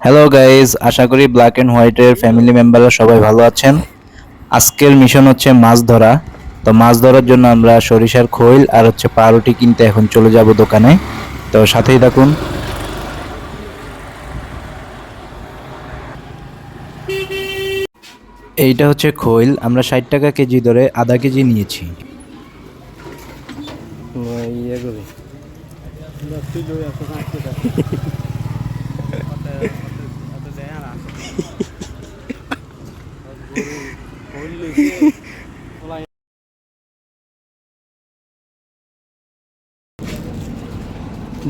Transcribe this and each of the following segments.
Hello guys, আশা করি black and হোয়াইটের family মেম্বাররা সবাই ভালো আছেন। আজকের মিশন হচ্ছে মাছ ধরা। তো মাছ ধরার জন্য আমরা সরিষার খৈল আর হচ্ছে পাউরুটি কিনতে এখন চলে যাব দোকানে। তো সাথেই থাকুন। এইটা হচ্ছে খৈল, আমরা 60 টাকা কেজি ধরে আধা কেজি নিয়েছি। ইয়ে করে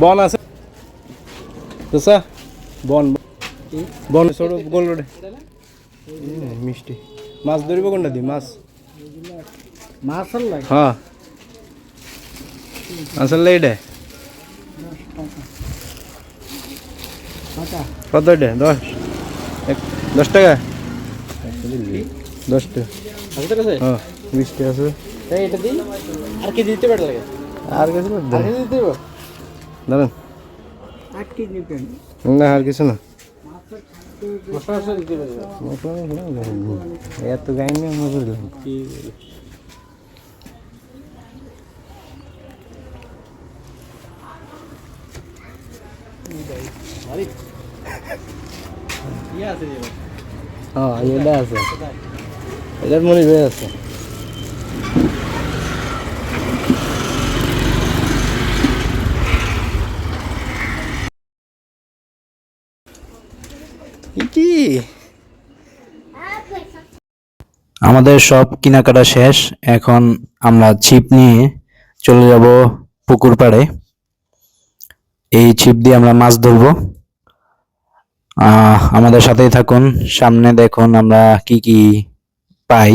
বন আছে তোসা বন বন ছোট গোল রোডে মিষ্টি মাছ ধরিব কোনটা দি মাছ মাছ লাগে হ্যাঁ আসলে এটা কত এটা 10 টাকা 10 টাকা হ্যাঁ 20 টাকা আছে এটা দিই আর কি দিতে পারে লাগে আর কিছু না আর কি দিতে হবে দাঁড়ান আর কি দিতে না আর কিছু না মশলা দিতে পারে এত গাই নিয়ে আমরা বুঝলাম কি হ্যাঁ এটা আছে এটার মনে হয়ে আছে কি আমাদের সব কেনাকাটা শেষ, এখন আমরা ছিপ নিয়ে চলে যাব পুকুর পাড়ে। এই ছিপ দিয়ে আমরা মাছ ধরবো। আমাদের সাথেই থাকুন, সামনে দেখুন আমরা কি কি পাই।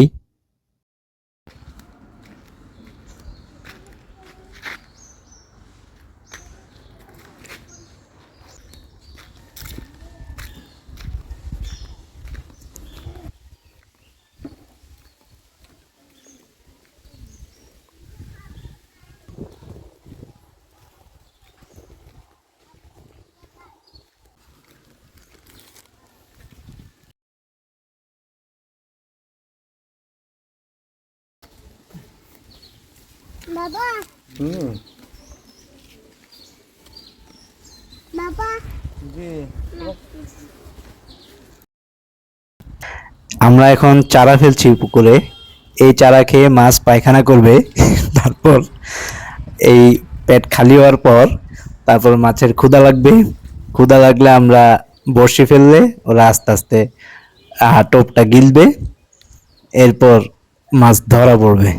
বাবা হুম বাবা জি আমরা এখন চারা ফেলছি পুকুরে। এই চারা খেয়ে মাছ পায়খানা করবে। তারপর এই পেট খালি হওয়ার পর তারপর মাছের ক্ষুধা লাগবে। ক্ষুধা লাগলে আমরা বড়শি ফেললে ওরা আস্তে আস্তে টোপটা গিলবে, এরপর মাছ ধরা পড়বে।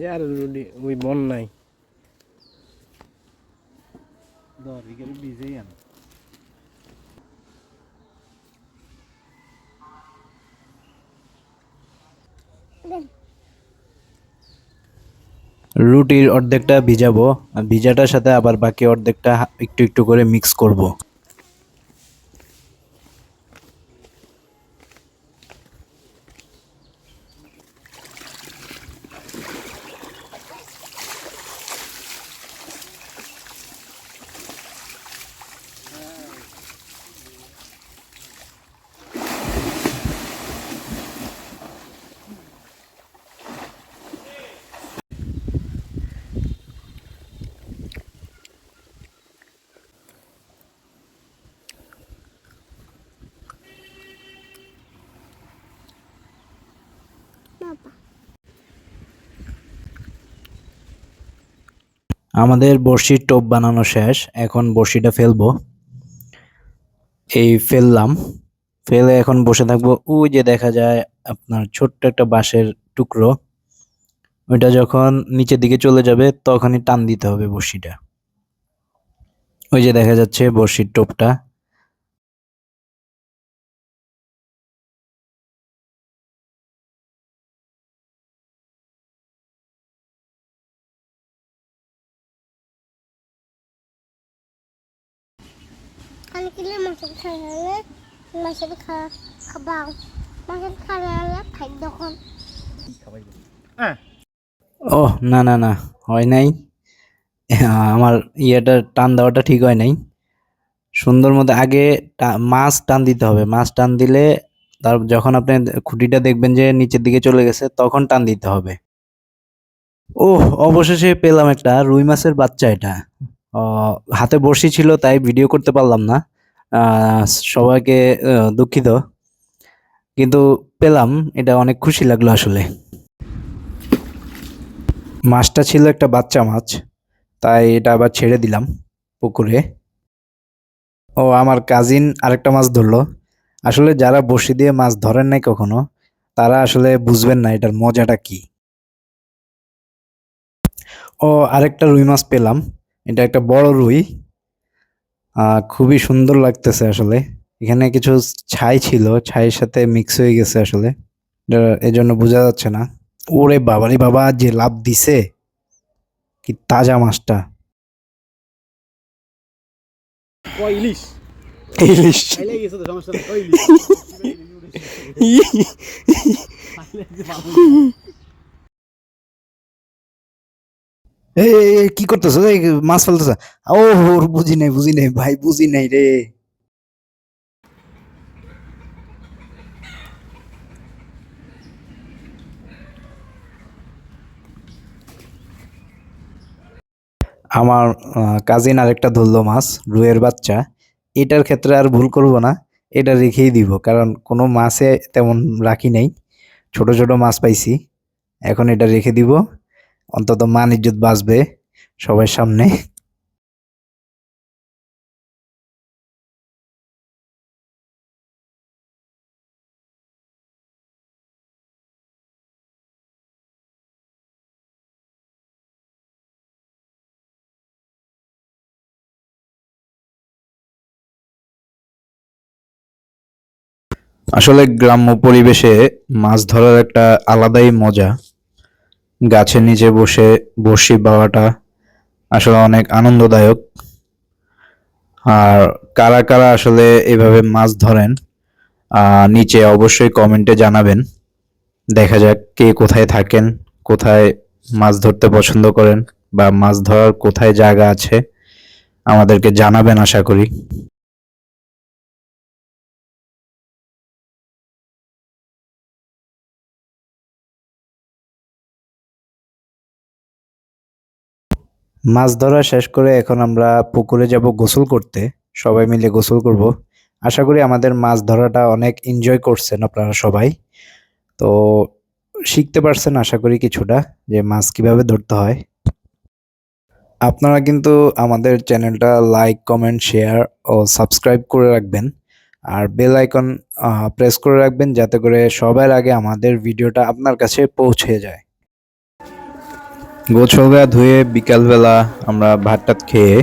यार ওই বন নাই রুটির অর্ধেকটা ভিজাবো, আর ভিজাটার সাথে আবার বাকি অর্ধেকটা একটু একটু করে মিক্স করব। বাবা আমাদের বড়শির টোপ বানানো শেষ, এখন বড়শিটা ফেলবো। এই ফেললাম, ফেলে এখন বসে থাকবো। ওই যে দেখা যায় আপনার ছোট্ট একটা বাঁশের টুকরো, ওইটা যখন নিচের দিকে চলে যাবে তখনই টান দিতে হবে বড়শিটা। ওই যে দেখা যাচ্ছে বড়শির টোপটা। খালি কিলে মাছের খাইলে মাছের খাবাও মাছের খাইলে খাই তখন ও না না না, হয় নাই। আমার ইয়েটা টান দেওয়াটা ঠিক হয় নাই। সুন্দর মতো আগে মাছ টান দিতে হবে। মাছ টান দিলে তার যখন আপনি খুঁটিটা দেখবেন যে নিচের দিকে চলে গেছে তখন টান দিতে হবে। ওহ, অবশেষে পেলাম একটা রুই মাছের বাচ্চা। এটা হাতে বড়শি ছিল তাই ভিডিও করতে পারলাম না। আহ, সবাইকে দুঃখিত, কিন্তু পেলাম, এটা অনেক খুশি লাগলো আসলে। মাছটা ছিল একটা বাচ্চা মাছ, তাই এটা আবার ছেড়ে দিলাম পুকুরে। ও, আমার কাজিন আরেকটা মাছ ধরলো। আসলে যারা বড়শি দিয়ে মাছ ধরেন নাই কখনো, তারা আসলে বুঝবেন না এটার মজাটা কি। ও, আরেকটা রুই মাছ পেলাম। এটা একটা বড় রুই। খুবই সুন্দর লাগতেছে আসলে। এখানে কিছু ছাই ছিল, ছাইয়ের সাথে মিক্স হয়ে গেছে আসলে, এজন্য বোঝা যাচ্ছে না। ওরে বাবারে বাবা, যে লাভ দিছে! কি তাজা মাছটা! কই ইলিশ ইলিশ! খাইলে গেছে তো সমস্যা নেই কই ইলিশ এই এই, এই, কি করতেছো? এই মাছ ফেলতেছ? ও, ওর বুঝি নাই, বুঝি নাই ভাই, বুঝি নাই রে। আমার কাজিন আরেকটা ধরলো মাছ, রুইয়ের বাচ্চা। এটার ক্ষেত্রে আর ভুল করব না, এটা রেখেই দিব, কারণ কোনো মাছে তেমন রাখি নাই। ছোট ছোট মাছ পাইছি, এখন এটা রেখে দিব। অন্তত মান ইজ্জত বাঁচবে সবার সামনে। আসলে গ্রাম্য পরিবেশে মাছ ধরার একটা আলাদাই মজা। গাছের নিচে বসে বড়শি বাওয়াটা আসলে অনেক আনন্দদায়ক। আর কারা কারা আসলে এভাবে মাছ ধরেন, নিচে অবশ্যই কমেন্টে জানাবেন। দেখা যাক কে কোথায় থাকেন, কোথায় মাছ ধরতে পছন্দ করেন, বা মাছ ধরার কোথায় জায়গা আছে আমাদেরকে জানাবেন আশা করি। মাছ ধরা শেষ করে এখন আমরা পুকুরে যাব গোসল করতে। সবাই মিলে গোসল করব। আশা করি আমাদের মাছ ধরাটা অনেক এনজয় করছেন আপনারা সবাই। তো শিখতে পারছেন আশা করি কিছুটা, যে মাছ কিভাবে ধরতে হয়। আপনারা কিন্তু আমাদের চ্যানেলটা লাইক, কমেন্ট, শেয়ার ও সাবস্ক্রাইব করে রাখবেন। আর বেল আইকন প্রেস করে রাখবেন, যাতে করে সবার আগে আমাদের ভিডিওটা আপনার কাছে পৌঁছে যায়। গোছল গা ধুয়ে বিকালবেলা আমরা ভাত টাত খেয়ে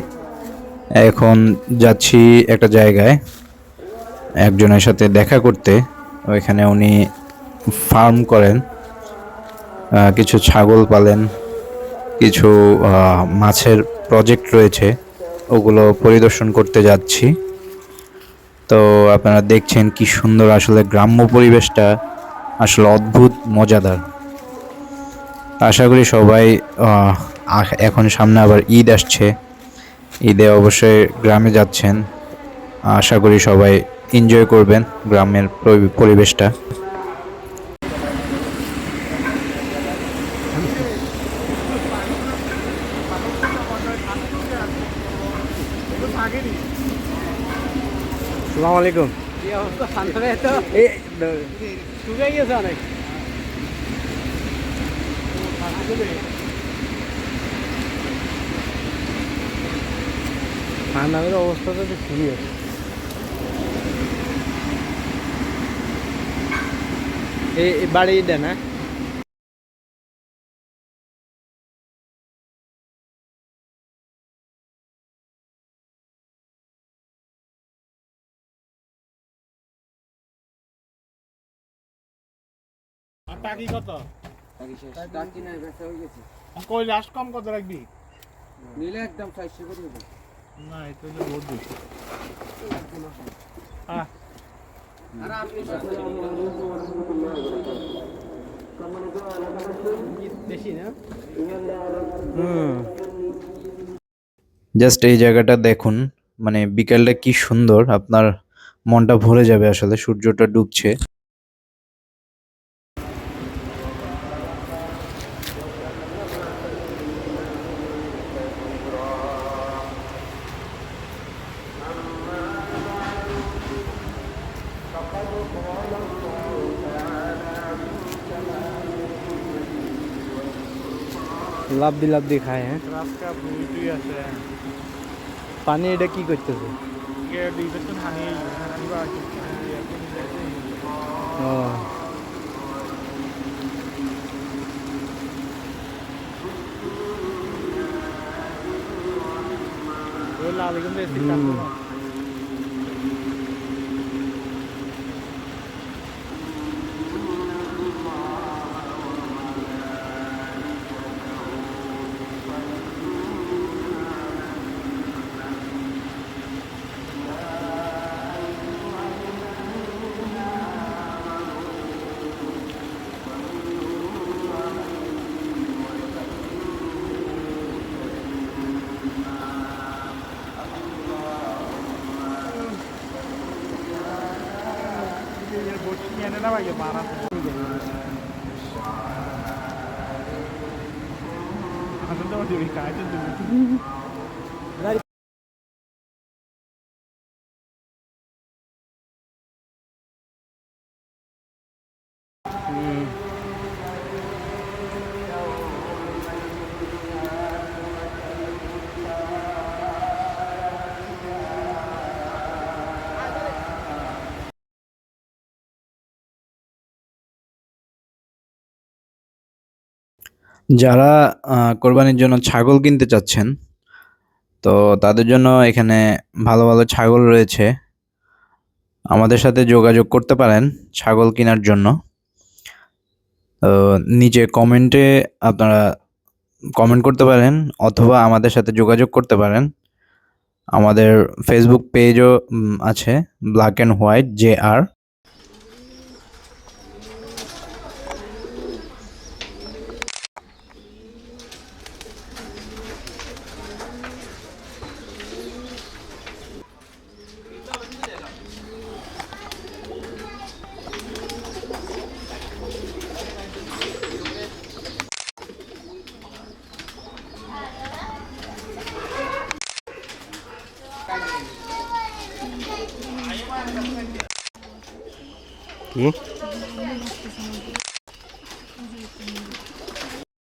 এখন যাচ্ছি একটা জায়গায় একজনের সাথে দেখা করতে। ওইখানে উনি ফার্ম করেন, কিছু ছাগল পালেন, কিছু মাছের প্রজেক্ট রয়েছে, ওগুলো পরিদর্শন করতে যাচ্ছি। তো আপনারা দেখছেন কি সুন্দর, আসলে গ্রাম্য পরিবেশটা আসলে অদ্ভুত মজাদার। আশা করি সবাই এখন সামনে আবার ঈদ আসছে, ঈদে অবশ্যই গ্রামে যাচ্ছেন। আশা করি সবাই এনজয় করবেন গ্রামের পরিবেশটা। আসসালামু আলাইকুম কি অবস্থা সামনে তো এই শুকিয়ে গেছে অনেক ঠান্ডার অবস্থাটা তো সিরিয়াস এই বাড়ি দেন হ্যাঁ টাকি কত টাকি নাই বেচা হয়ে গেছে কই লাস্ট কম কত রাখবি নিলে একদম 400 করে না এটা হলো বহুত বেশি বেশি না জাস্ট এই জায়গাটা দেখুন, মানে বিকেলটা কি সুন্দর, আপনার মনটা ভরে যাবে আসলে, সূর্যটা ডুবছে। লাভ দি খায় হ্যাঁ পানি এটা কি করতেছে ও যারা কোরবানির জন্য ছাগল কিনতে চাচ্ছেন, তো তাদের জন্য এখানে ভালো ভালো ছাগল রয়েছে। আমাদের সাথে যোগাযোগ করতে পারেন ছাগল কেনার জন্য। নিচে কমেন্টে আপনারা কমেন্ট করতে পারেন অথবা আমাদের সাথে যোগাযোগ করতে পারেন। আমাদের ফেসবুক পেজও আছে, ব্ল্যাক অ্যান্ড হোয়াইট JR। কি